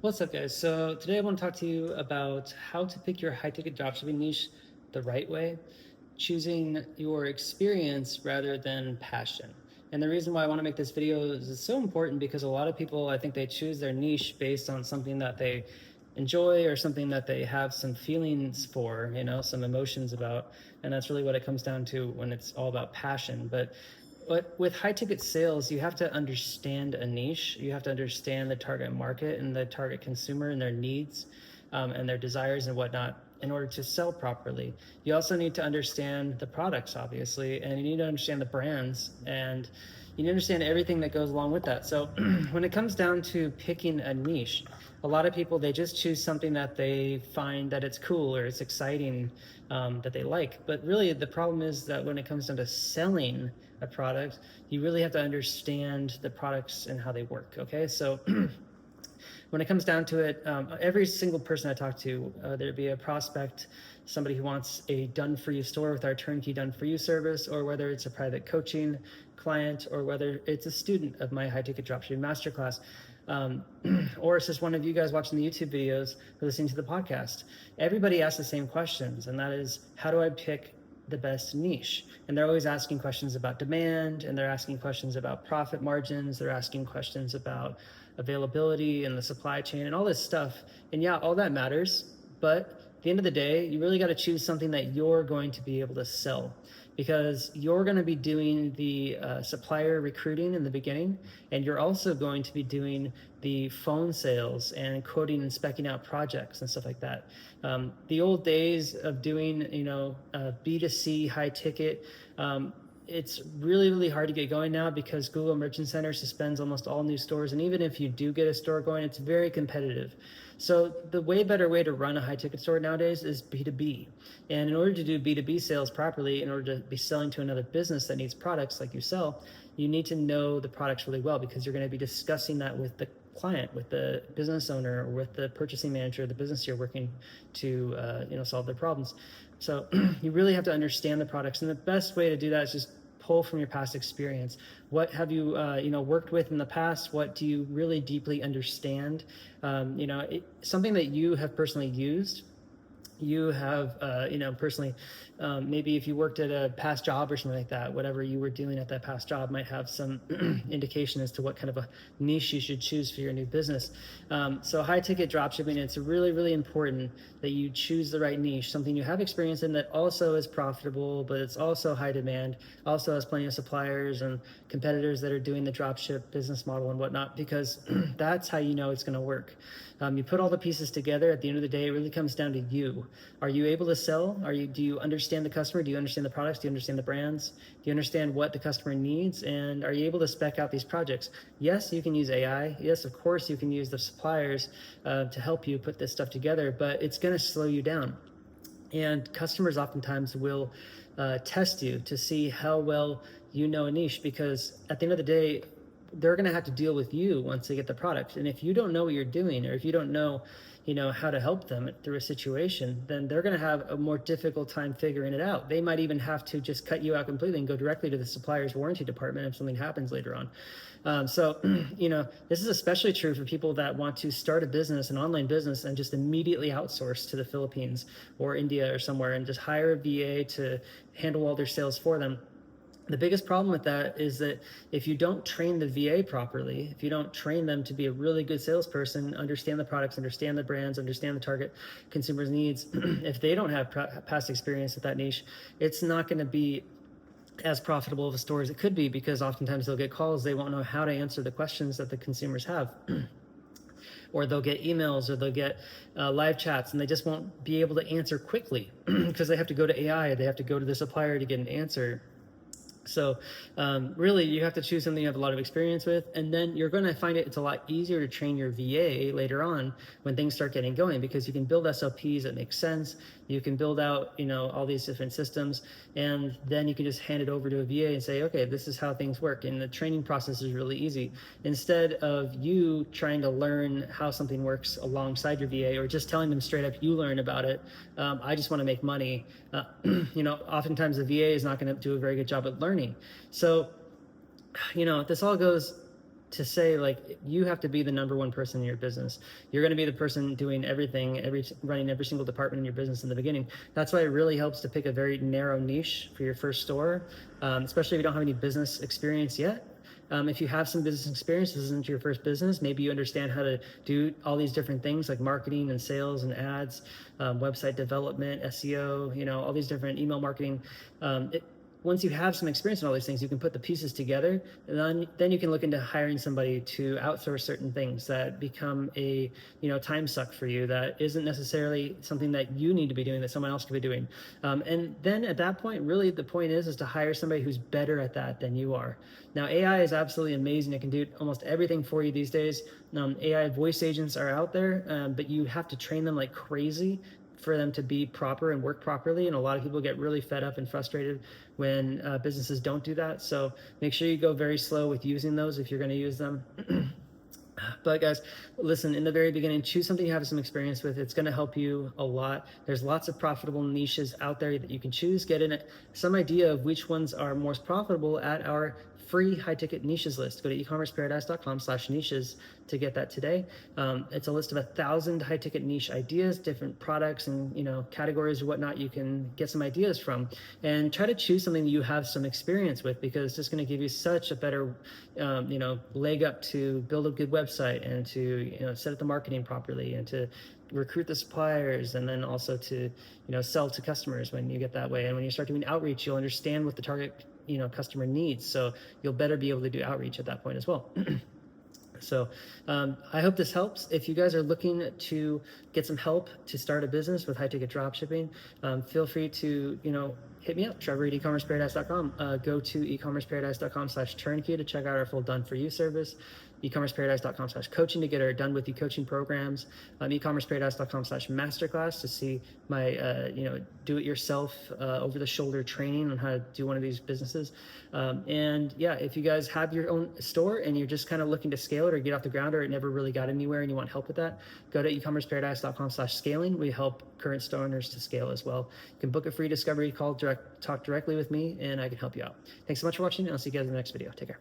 What's up, guys? So today I want to talk to you about how to pick your high-ticket dropshipping niche the right way, choosing your experience rather than passion. And the reason why I want to make this video is it's so important because a lot of people, I think they choose their niche based on something that they enjoy or something that they have some feelings for, some emotions about. And that's really what it comes down to when it's all about passion. But with high ticket sales, you have to understand a niche. You have to understand the target market and the target consumer and their needs and their desires and whatnot in order to sell properly. You also need to understand the products, obviously, and you need to understand the brands, and you need to understand everything that goes along with that. So when it comes down to picking a niche, a lot of people, they just choose something that they find that it's cool or it's exciting, that they like. But really the problem is that when it comes down to selling a product, you really have to understand the products and how they work. Okay, so when it comes down to it, every single person I talk to, whether it be a prospect, somebody who wants a done-for-you store with our turnkey done-for-you service, or whether it's a private coaching client, or whether it's a student of my high-ticket dropshipping masterclass, or it's just one of you guys watching the YouTube videos or listening to the podcast, everybody asks the same questions, and that is, how do I pick the best niche? And they're always asking questions about demand, and they're asking questions about profit margins, they're asking questions about availability and the supply chain and all this stuff. And yeah, all that matters, but at the end of the day, you really got to choose something that you're going to be able to sell, because you're going to be doing the supplier recruiting in the beginning, and you're also going to be doing the phone sales and quoting and speccing out projects and stuff like that. The old days of doing, B2C high ticket, it's really, really hard to get going now because Google Merchant Center suspends almost all new stores. And even if you do get a store going, it's very competitive. So the way better way to run a high ticket store nowadays is B2B. And in order to do B2B sales properly, in order to be selling to another business that needs products like you sell, you need to know the products really well, because you're going to be discussing that with the client, with the business owner, or with the purchasing manager, the business you're working to solve their problems. So you really have to understand the products, and the best way to do that is just pull from your past experience. What have you worked with in the past? What do you really deeply understand? Something that you have personally used, you have personally, maybe if you worked at a past job or something like that, whatever you were doing at that past job might have some indication as to what kind of a niche you should choose for your new business. So high ticket dropshipping, it's really, really important that you choose the right niche, something you have experience in that also is profitable, but it's also high demand, also has plenty of suppliers and competitors that are doing the dropship business model and whatnot, because that's how you know it's going to work. You put all the pieces together. At the end of the day, it really comes down to you. Are you able to sell? Do you understand the customer? Do you understand the products? Do you understand the brands? Do you understand what the customer needs? And are you able to spec out these projects? Yes, you can use AI. Yes, of course, you can use the suppliers to help you put this stuff together, but it's going to slow you down. And customers oftentimes will test you to see how well you know a niche, because at the end of the day, they're going to have to deal with you once they get the product. And if you don't know what you're doing, or if you don't know, how to help them through a situation, then they're going to have a more difficult time figuring it out. They might even have to just cut you out completely and go directly to the supplier's warranty department if something happens later on. This is especially true for people that want to start a business, an online business, and just immediately outsource to the Philippines or India or somewhere and just hire a VA to handle all their sales for them. The biggest problem with that is that if you don't train the VA properly, if you don't train them to be a really good salesperson, understand the products, understand the brands, understand the target consumers' needs, if they don't have past experience with that niche, it's not going to be as profitable of a store as it could be, because oftentimes they'll get calls, they won't know how to answer the questions that the consumers have. Or they'll get emails, or they'll get live chats, and they just won't be able to answer quickly because they have to go to AI, they have to go to the supplier to get an answer. So really, you have to choose something you have a lot of experience with, and then you're going to find it's a lot easier to train your VA later on when things start getting going, because you can build SOPs that make sense. You can build out, all these different systems, and then you can just hand it over to a VA and say, okay, this is how things work. And the training process is really easy. Instead of you trying to learn how something works alongside your VA, or just telling them straight up, you learn about it. I just want to make money. Oftentimes the VA is not going to do a very good job at learning. So, this all goes to say like you have to be the number one person in your business. You're going to be the person doing everything, running every single department in your business in the beginning. That's why it really helps to pick a very narrow niche for your first store, especially if you don't have any business experience yet. If you have some business experience, this isn't your first business, maybe you understand how to do all these different things like marketing and sales and ads, website development, SEO, all these different email marketing. Once you have some experience in all these things, you can put the pieces together, and then you can look into hiring somebody to outsource certain things that become a time suck for you, that isn't necessarily something that you need to be doing, that someone else could be doing. And then at that point, really the point is to hire somebody who's better at that than you are. Now, AI is absolutely amazing. It can do almost everything for you these days. AI voice agents are out there, but you have to train them like crazy for them to be proper and work properly. And a lot of people get really fed up and frustrated when businesses don't do that. So make sure you go very slow with using those if you're going to use them. But guys, listen, in the very beginning, choose something you have some experience with. It's going to help you a lot. There's lots of profitable niches out there that you can choose. Get in some idea of which ones are most profitable at our free high ticket niches list. Go to ecommerceparadise.com/niches to get that today. It's a list of 1,000 high ticket niche ideas, different products and categories or whatnot you can get some ideas from, and try to choose something that you have some experience with, because it's just going to give you such a better leg up to build a good website and to set up the marketing properly and to recruit the suppliers, and then also to sell to customers when you get that way. And when you start doing outreach, you'll understand what the target customer needs, so you'll better be able to do outreach at that point as well. So I hope this helps. If you guys are looking to get some help to start a business with high ticket drop shipping, feel free to hit me up, Trevor@ecommerceparadise.com. Go to ecommerceparadise.com/turnkey to check out our full done for you service. ecommerceparadise.com/coaching to get our done with you coaching programs. ecommerceparadise.com/masterclass to see my do it yourself over the shoulder training on how to do one of these businesses. And yeah, if you guys have your own store and you're just kind of looking to scale it or get off the ground, or it never really got anywhere and you want help with that, go to ecommerceparadise.com/scaling. We help current store owners to scale as well. You can book a free discovery call, talk directly with me, and I can help you out. Thanks so much for watching, and I'll see you guys in the next video. Take care.